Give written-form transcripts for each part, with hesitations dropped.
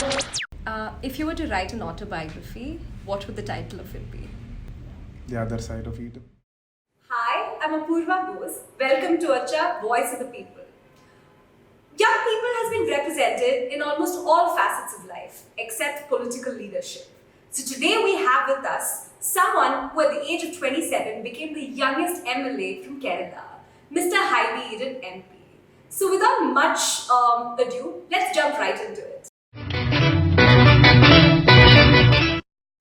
If you were to write an autobiography, what would the title of it be? The Other Side of Eden. Hi, I'm Apurva Bose. Welcome to Ocha, Voice of the People. Young people has been represented in almost all facets of life, except political leadership. So today we have with us someone who at the age of 27 became the youngest MLA from Kerala, Mr. Highly Eden MP. So without much ado, let's jump right into it.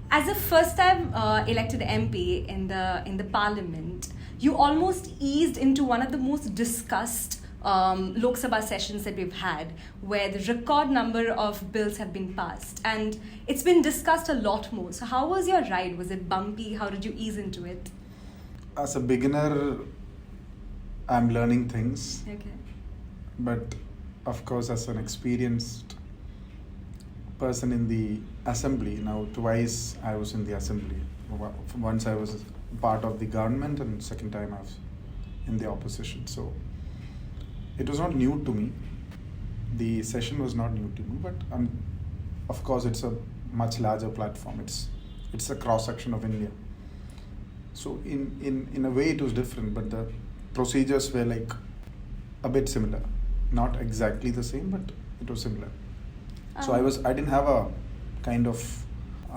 As a first-time elected MP in the Parliament, you almost eased into one of the most discussed Lok Sabha sessions that we've had, where the record number of bills have been passed, and it's been discussed a lot more. So, how was your ride? Was it bumpy? How did you ease into it? As a beginner, I'm learning things, Okay. but of course, as an experienced person in the assembly, now twice I was in the assembly. Once I was part of the government, and second time I was in the opposition. So it was not new to me. The session was not new to me, but of course it's a much larger platform. It's a cross section of India. So in a way it was different, but the procedures were like a bit similar. Not exactly the same, but it was similar. So I didn't have a kind of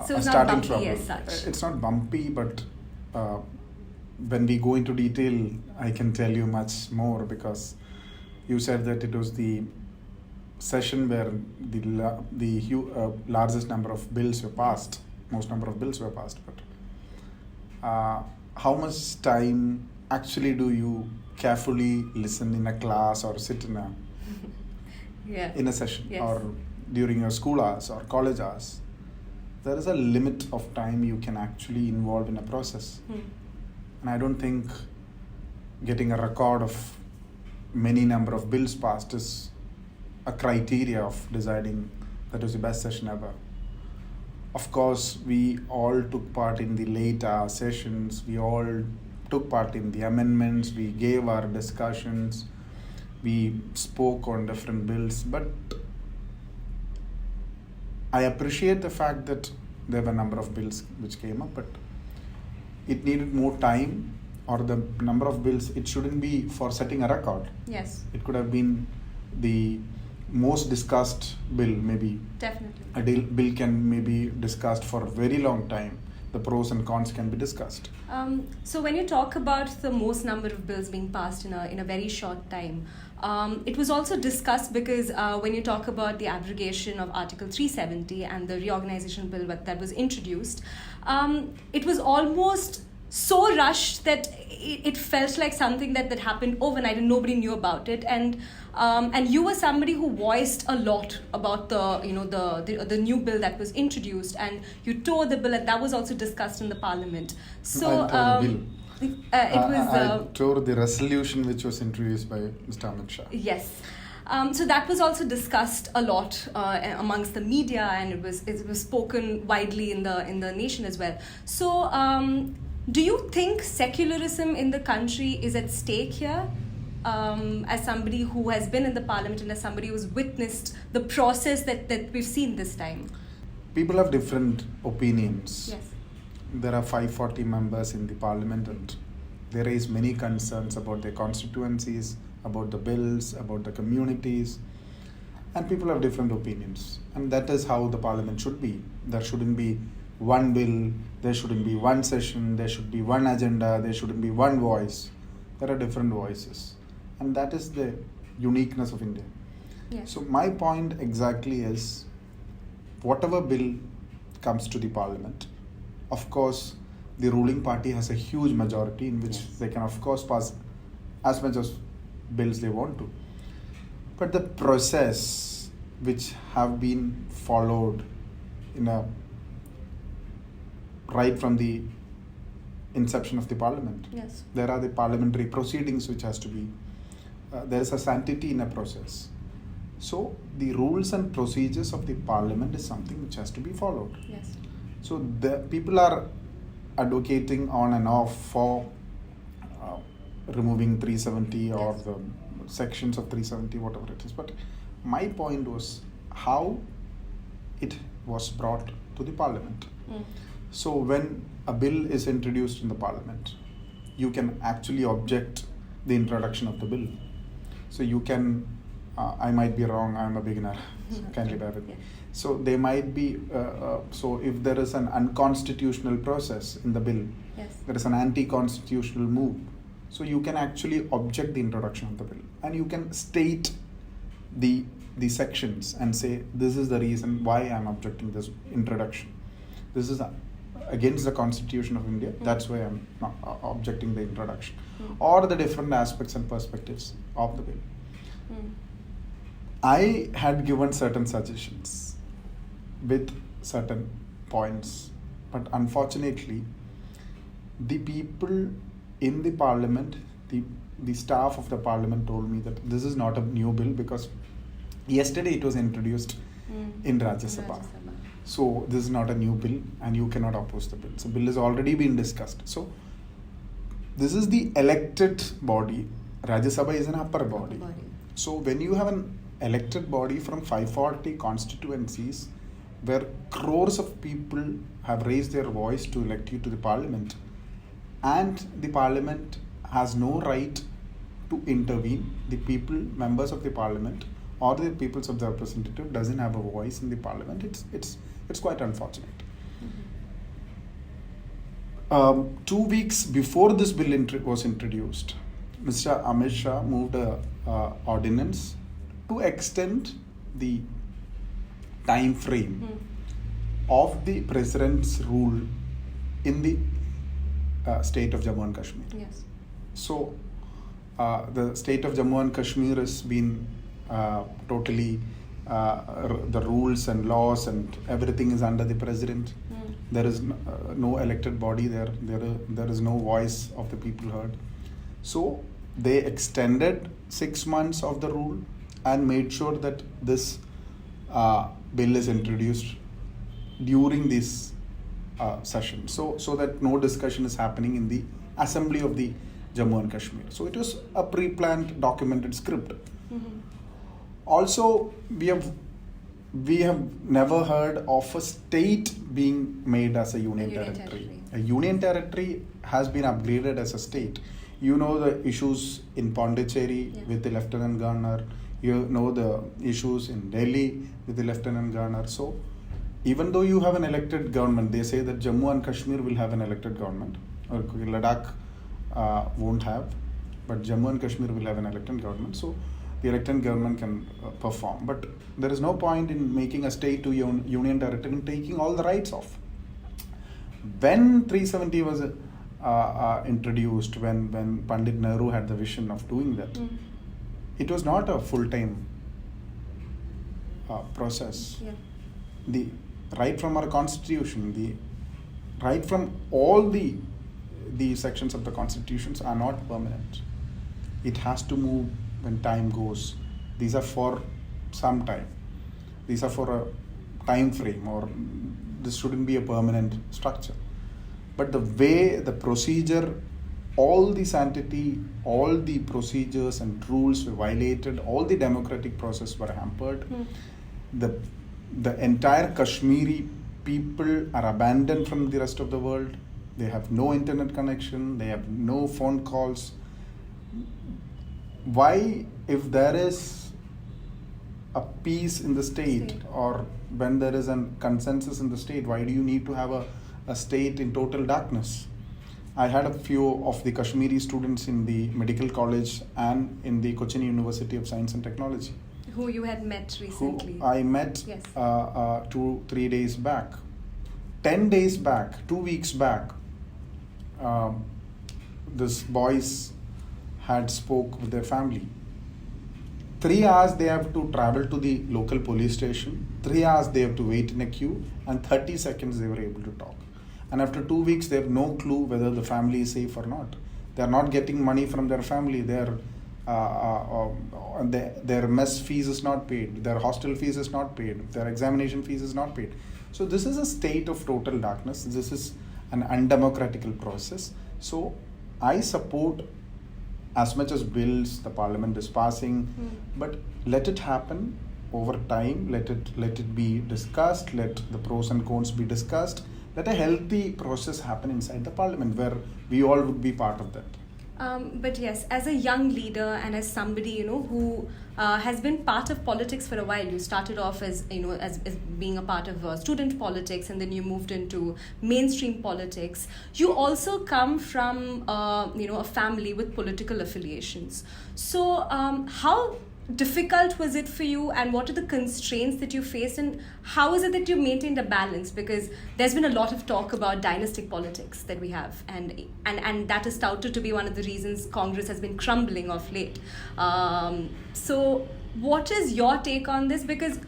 So a it's not starting bumpy trouble. as such. It's not bumpy, but when we go into detail, I can tell you much more, because you said that it was the session where the largest number of bills were passed, most number of bills were passed. But how much time actually do you carefully listen in a class or sit in a session, Yes. or during your school hours or college hours? There is a limit of time you can actually involve in a process. And I don't think getting a record of many number of bills passed is a criteria of deciding that was the best session ever. Of course, we all took part in the late hour sessions, we all took part in the amendments, we gave our discussions, we spoke on different bills, but I appreciate the fact that there were a number of bills which came up, but it needed more time, or the number of bills, it shouldn't be for setting a record. Yes. It could have been the most discussed bill, maybe. Definitely. A bill can maybe discussed for a very long time. The pros and cons can be discussed. So when you talk about the most number of bills being passed in a very short time, it was also discussed because when you talk about the abrogation of Article 370 and the reorganization bill that was introduced, it was almost so rushed that it felt like something that happened overnight and nobody knew about it. And you were somebody who voiced a lot about the new bill that was introduced, and you tore the bill, and that was also discussed in the Parliament. So I tore the bill. I tore the resolution which was introduced by Mr. Amit Shah. Yes. So that was also discussed a lot amongst the media, and it was spoken widely in the nation as well. So do you think secularism in the country is at stake here? As somebody who has been in the Parliament and as somebody who's witnessed the process that we've seen this time. People have different opinions. Yes. There are 540 members in the Parliament, and they raise many concerns about their constituencies, about the bills, about the communities, and people have different opinions. And that is how the Parliament should be. There shouldn't be one bill, there shouldn't be one session, there should be one agenda, there shouldn't be one voice. There are different voices. And that is the uniqueness of India. Yes. So my point exactly is, whatever bill comes to the Parliament, of course, the ruling party has a huge majority in which they can, of course, pass as much as bills they want to. But the process which have been followed right from the inception of the Parliament. Yes. There are the parliamentary proceedings which has to be, there is a sanctity in a process. So the rules and procedures of the Parliament is something which has to be followed. Yes. So the people are advocating on and off for removing 370 or Yes. the sections of 370, whatever it is. But my point was, how it was brought to the parliament. Mm. So when a bill is introduced in the parliament, you can actually object the introduction of the bill. So you can, I might be wrong, I'm a beginner, so kindly bear with me. Yeah. So they might be, so if there is an unconstitutional process in the bill, Yes. there is an anti-constitutional move, so you can actually object the introduction of the bill, and you can state the sections and say, this is the reason why I'm objecting this introduction. This is against the Constitution of India. That's why I'm not objecting the introduction, or the different aspects and perspectives of the bill. I had given certain suggestions with certain points, but unfortunately, the people in the parliament, the staff of the parliament told me that this is not a new bill because yesterday it was introduced in Rajya Sabha. So this is not a new bill and you cannot oppose the bill. So bill has already been discussed. So this is the elected body. Rajya Sabha is an upper body. So when you have an elected body from 540 constituencies where crores of people have raised their voice to elect you to the parliament, and the parliament has no right to intervene, the people, members of the parliament or the peoples of the representative doesn't have a voice in the parliament, it's quite unfortunate. 2 weeks before this bill was introduced, Mr. Amit Shah moved a ordinance to extend the time frame of the president's rule in the state of Jammu and Kashmir. Yes. So the state of Jammu and Kashmir has been totally the rules and laws and everything is under the president. There is no elected body there. There is no voice of the people heard. So they extended 6 months of the rule and made sure that this bill is introduced during this session, so that no discussion is happening in the assembly of the Jammu and Kashmir. So it was a pre-planned, documented script. Also, we have never heard of a state being made as a union territory. A union territory has been upgraded as a state. You know the issues in Pondicherry with the lieutenant governor. You know the issues in Delhi with the lieutenant governor. So even though you have an elected government, they say that Jammu and Kashmir will have an elected government, or Ladakh won't have, but Jammu and Kashmir will have an elected government. So the elected government can perform. But there is no point in making a state to union territory and taking all the rights off. When 370 was introduced, when Pandit Nehru had the vision of doing that, it was not a full-time process. Yeah. The right from our constitution, the right from all the sections of the constitutions are not permanent. It has to move when time goes. These are for some time. These are for a time frame, or this shouldn't be a permanent structure. But the way, the procedure, all the sanctity, all the procedures and rules were violated, all the democratic process were hampered. The entire Kashmiri people are abandoned from the rest of the world. They have no internet connection, they have no phone calls. Why, if there is a peace in the state, or when there is a consensus in the state, why do you need to have a state in total darkness? I had a few of the Kashmiri students in the medical college and in the Cochin University of Science and Technology. Who you had met recently. Who I met 2-3 days back. 10 days back, 2 weeks back, this boys had spoke with their family. 3 hours they have to travel to the local police station. 3 hours they have to wait in a queue, and 30 seconds they were able to talk. And after 2 weeks, they have no clue whether the family is safe or not. They are not getting money from their family. Their mess fees is not paid. Their hostel fees is not paid. Their examination fees is not paid. So this is a state of total darkness. This is an undemocratical process. So I support as much as bills the parliament is passing, but let it happen over time, let it be discussed, let the pros and cons be discussed, let a healthy process happen inside the parliament where we all would be part of that. But yes, as a young leader and as somebody who has been part of politics for a while, you started off as as being a part of student politics, and then you moved into mainstream politics. You also come from a family with political affiliations. So how difficult was it for you, and what are the constraints that you faced, and how is it that you maintained a balance? Because there's been a lot of talk about dynastic politics that we have, and that is touted to be one of the reasons Congress has been crumbling of late. So what is your take on this? Because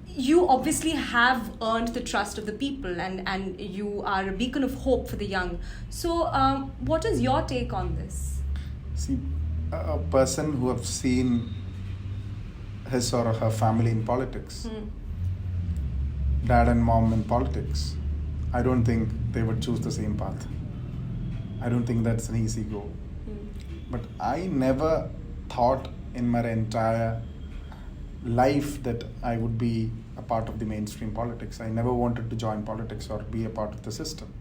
you obviously have earned the trust of the people, and you are a beacon of hope for the young. So what is your take on this? See, a person who have seen his or her family in politics, dad and mom in politics, I don't think they would choose the same path. I don't think that's an easy goal. But I never thought in my entire life that I would be a part of the mainstream politics. I never wanted to join politics or be a part of the system.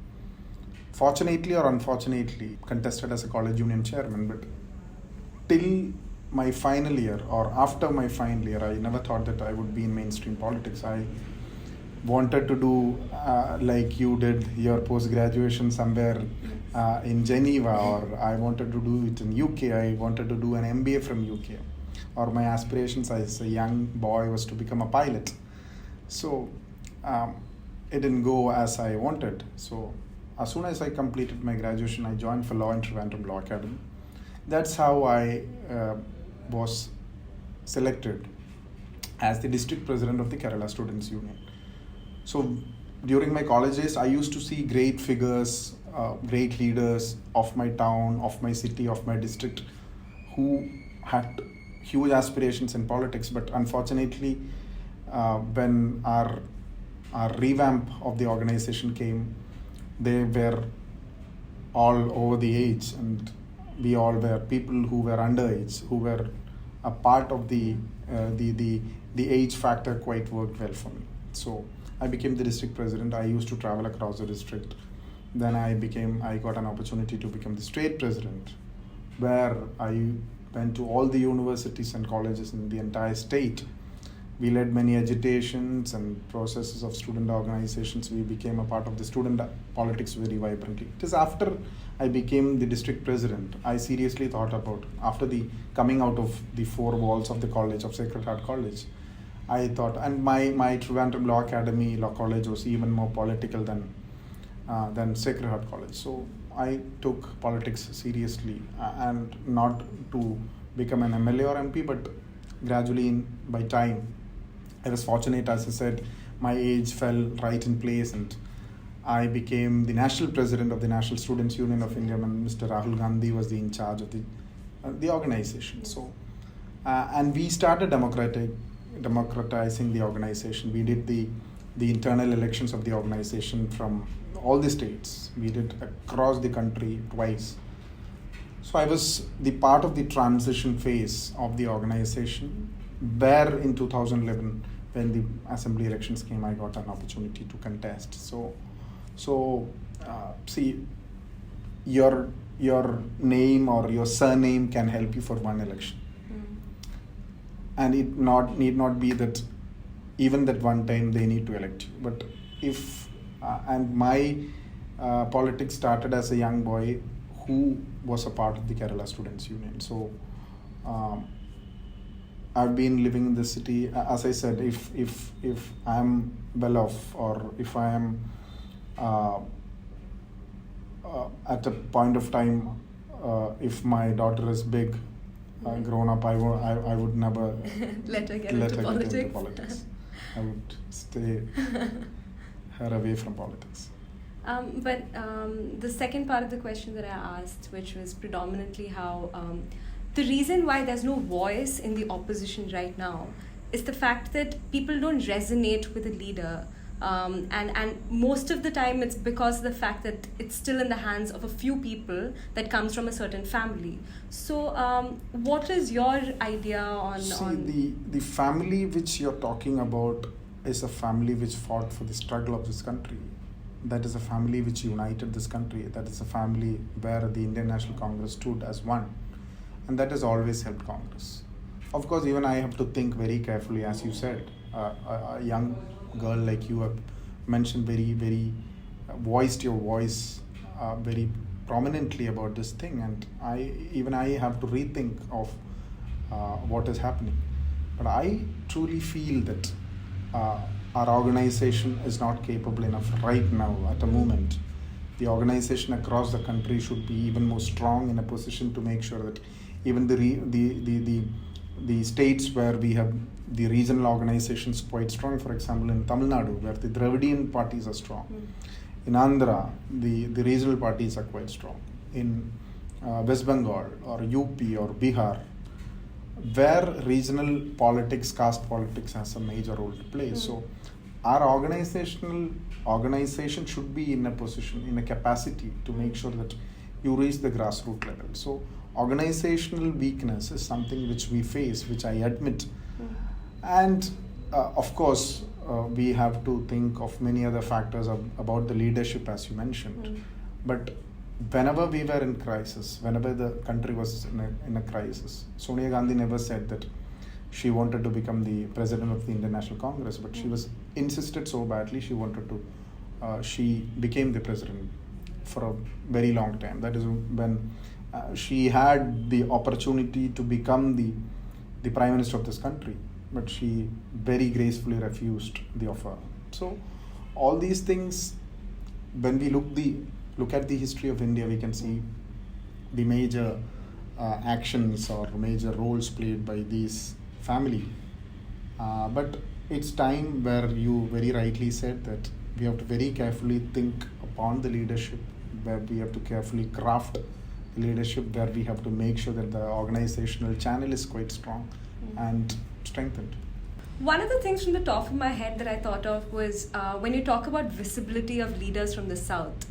Fortunately or unfortunately, contested as a college union chairman, but till my final year or after my final year, I never thought that I would be in mainstream politics. I wanted to do like you did your post-graduation somewhere in Geneva, or I wanted to do it in UK. I wanted to do an MBA from UK. Or my aspirations as a young boy was to become a pilot. So it didn't go as I wanted. So as soon as I completed my graduation, I joined for law in Trivandrum Law Academy. That's how I was selected as the district president of the Kerala Students' Union. So during my college days, I used to see great figures, great leaders of my town, of my city, of my district, who had huge aspirations in politics. But unfortunately, when our revamp of the organization came, they were all over the age, and we all were people who were underage, who were a part of the age factor quite worked well for me. So I became the district president. I used to travel across the district. Then I got an opportunity to become the state president, where I went to all the universities and colleges in the entire state. We led many agitations and processes of student organizations. We became a part of the student politics very vibrantly. It is after I became the district president, I seriously thought about, after the coming out of the four walls of the college, of Sacred Heart College, I thought, and my Trivandrum Law Academy, Law College was even more political than Sacred Heart College. So I took politics seriously, and not to become an MLA or MP, but gradually by time. I was fortunate, as I said, my age fell right in place, and I became the national president of the National Students' Union of India when Mr. Rahul Gandhi was in charge of the organization. So, and we started democratizing the organization. We did the internal elections of the organization from all the states. We did across the country twice. So I was the part of the transition phase of the organization, where in 2011, when the assembly elections came, I got an opportunity to contest. So see, your name or your surname can help you for one election. And it need not be that even that one time they need to elect you. But if, and my politics started as a young boy who was a part of the Kerala Students' Union. So I've been living in the city. As I said, if I'm well off, or if I am at a point of time, if my daughter is big, grown up, I would never let her get into politics. I would stay her away from politics. But the second part of the question that I asked, which was predominantly how the reason why there's no voice in the opposition right now is the fact that people don't resonate with a leader And most of the time it's because of the fact that it's still in the hands of a few people that comes from a certain family. So what is your idea on... The family which you're talking about is a family which fought for the struggle of this country. That is a family which united this country. That is a family where the Indian National Congress stood as one. And that has always helped Congress. Of course, even I have to think very carefully, as you said. A young girl like you have mentioned very voiced your voice very prominently about this thing, and I have to rethink of what is happening. But I truly feel that our organization is not capable enough right now at the moment. The organization across the country should be even more strong in a position to make sure that even the states where we have the regional organizations quite strong, for example in Tamil Nadu where the Dravidian parties are strong, in Andhra the regional parties are quite strong, in West Bengal or UP or Bihar, where regional politics, caste politics has a major role to play. So our organization should be in a position, in a capacity to make sure that you reach the grassroots level. So organizational weakness is something which we face, which I admit. And of course, we have to think of many other factors about the leadership, as you mentioned. But whenever we were in crisis, whenever the country was in a crisis, Sonia Gandhi never said that she wanted to become the president of the Indian National Congress, but she was insisted so badly she wanted to. She became the president for a very long time. That is when she had the opportunity to become the prime minister of this country, but she very gracefully refused the offer. So all these things, when we look at the history of India, we can see the major actions or major roles played by these family. But it's time where you very rightly said that we have to very carefully think upon the leadership, where we have to carefully craft leadership, where we have to make sure that the organizational channel is quite strong and strengthened. One of the things from the top of my head that I thought of was when you talk about visibility of leaders from the South,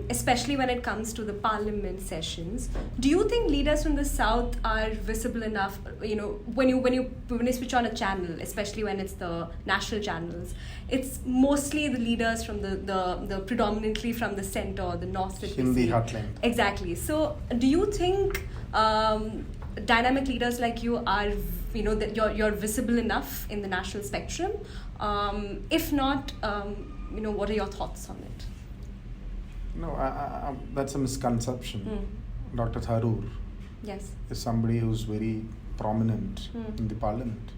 especially when it comes to the parliament sessions, do you think leaders from the South are visible enough? You know, when you switch on a channel, especially when it's the national channels, it's mostly the leaders from the predominantly from the center, the north that we see. Heartland. Exactly. So, do you think dynamic leaders like you are, that you're visible enough in the national spectrum? If not, what are your thoughts on it? No, that's a misconception. Dr. Tharoor Yes. is somebody who's very prominent in the parliament.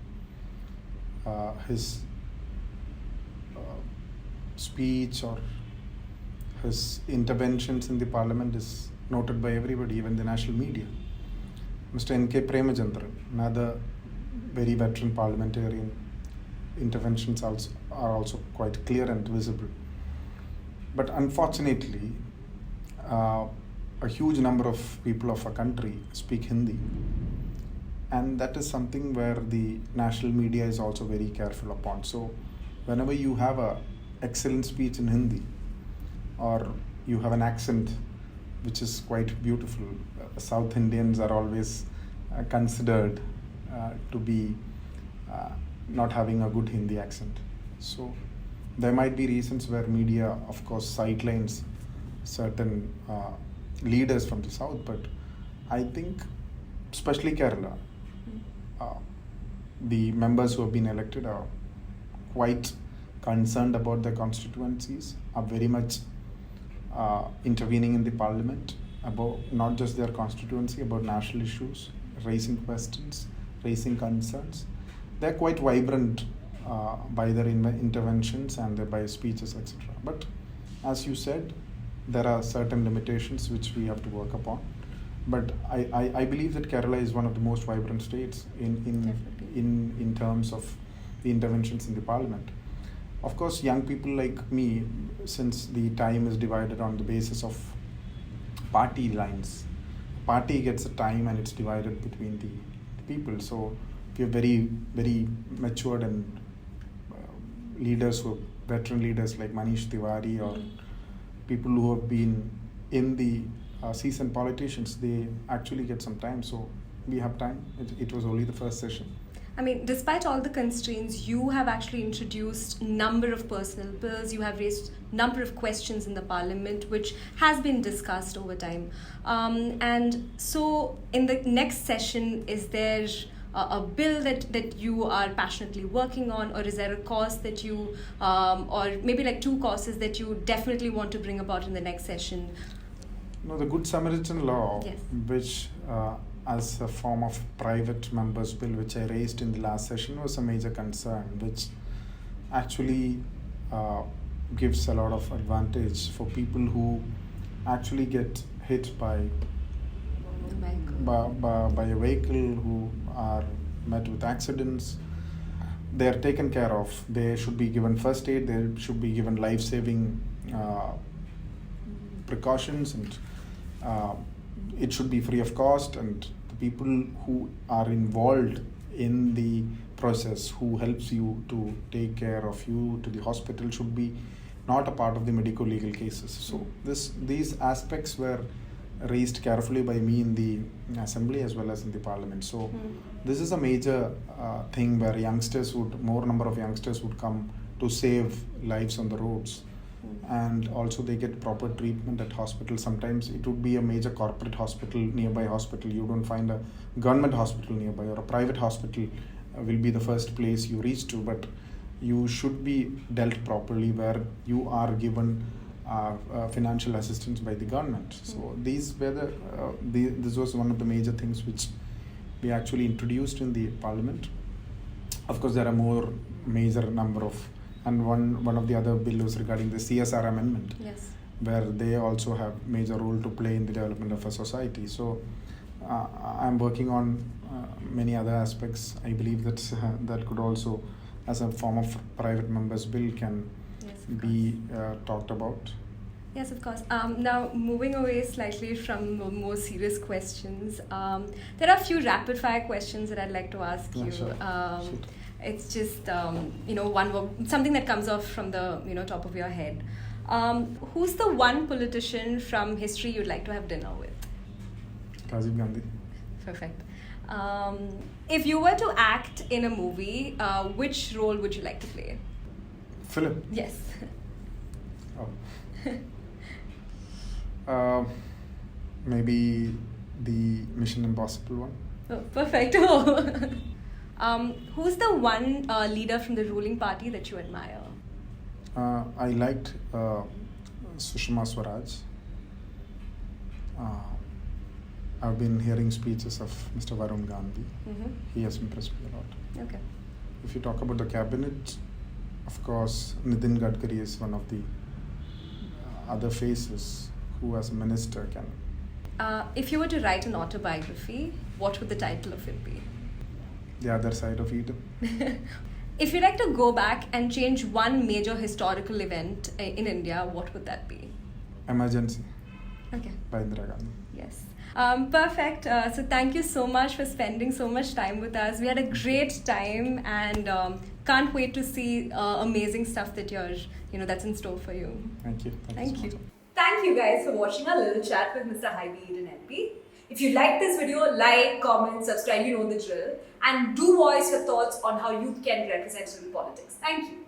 His speech or his interventions in the parliament is noted by everybody, even the national media. Mr. N.K. Premachandran, another very veteran parliamentarian, interventions are also quite clear and visible. But unfortunately, a huge number of people of our country speak Hindi. And that is something where the national media is also very careful upon. So whenever you have an excellent speech in Hindi, or you have an accent which is quite beautiful, South Indians are always considered to be not having a good Hindi accent. So there might be reasons where media, of course, sidelines certain leaders from the South, but I think, especially Kerala, the members who have been elected are quite concerned about their constituencies, are very much intervening in the parliament about not just their constituency, about national issues, raising questions, raising concerns. They're quite vibrant by their interventions and by speeches, etc. But as you said, there are certain limitations which we have to work upon. But I believe that Kerala is one of the most vibrant states in terms of the interventions in the parliament. Of course, young people like me, since the time is divided on the basis of party lines, party gets a time and it's divided between the people. So we have very, very matured and leaders who have veteran leaders like Manish Tiwari or people who have been in the seasoned politicians, they actually get some time. So we have time. It was only the first session. I mean, despite all the constraints, you have actually introduced number of personal bills. You have raised number of questions in the parliament, which has been discussed over time. And so, in the next session, is there a bill that you are passionately working on, or is there a cause that you, or maybe like two causes that you definitely want to bring about in the next session? No, the Good Samaritan law, Yes. which as a form of private members bill, which I raised in the last session, was a major concern, which actually gives a lot of advantage for people who actually get hit by a vehicle, who are met with accidents. They are taken care of. They should be given first aid. They should be given life-saving precautions, and it should be free of cost. And the people who are involved in the process, who helps you to take care of you to the hospital, should be not a part of the medico-legal cases. So these aspects were raised carefully by me in the assembly as well as in the parliament. So this is a major thing where more number of youngsters would come to save lives on the roads. And also they get proper treatment at hospital. Sometimes it would be a major corporate hospital, nearby hospital. You don't find a government hospital nearby, or a private hospital will be the first place you reach to, but you should be dealt properly where you are given financial assistance by the government. So these were this was one of the major things which we actually introduced in the parliament. Of course, there are more major number of, and one of the other bills regarding the CSR amendment, Yes. where they also have major role to play in the development of a society. So I'm working on many other aspects. I believe that that could also, as a form of private members bill, can be talked about. Yes, of course. Now, moving away slightly from more serious questions, there are a few rapid fire questions that I'd like to ask Yeah, you. sure. Shoot. It's just something that comes off from the top of your head. Who's the one politician from history you'd like to have dinner with? Rajiv Gandhi. Perfect. If you were to act in a movie, which role would you like to play? Philip. Yes. Oh. Maybe the Mission Impossible one. Oh, perfect. Who's the one leader from the ruling party that you admire? I liked Sushma Swaraj. I've been hearing speeches of Mr. Varun Gandhi. He has impressed me a lot. Okay. If you talk about the cabinet, of course, Nitin Gadkari is one of the other faces who, as a minister, can. If you were to write an autobiography, what would the title of it be? The Other Side of Eden. If you'd like to go back and change one major historical event in India, what would that be? Emergency. Okay. By Indira Gandhi. Yes. Perfect. So thank you so much for spending so much time with us. We had a great time, and can't wait to see amazing stuff that that's in store for you. Thank you. Thank so you. much. Thank you guys for watching our little chat with Mr. Hybe Eden MP. If you like this video, like, comment, subscribe, you know the drill. And do voice your thoughts on how youth can be represented in politics. Thank you.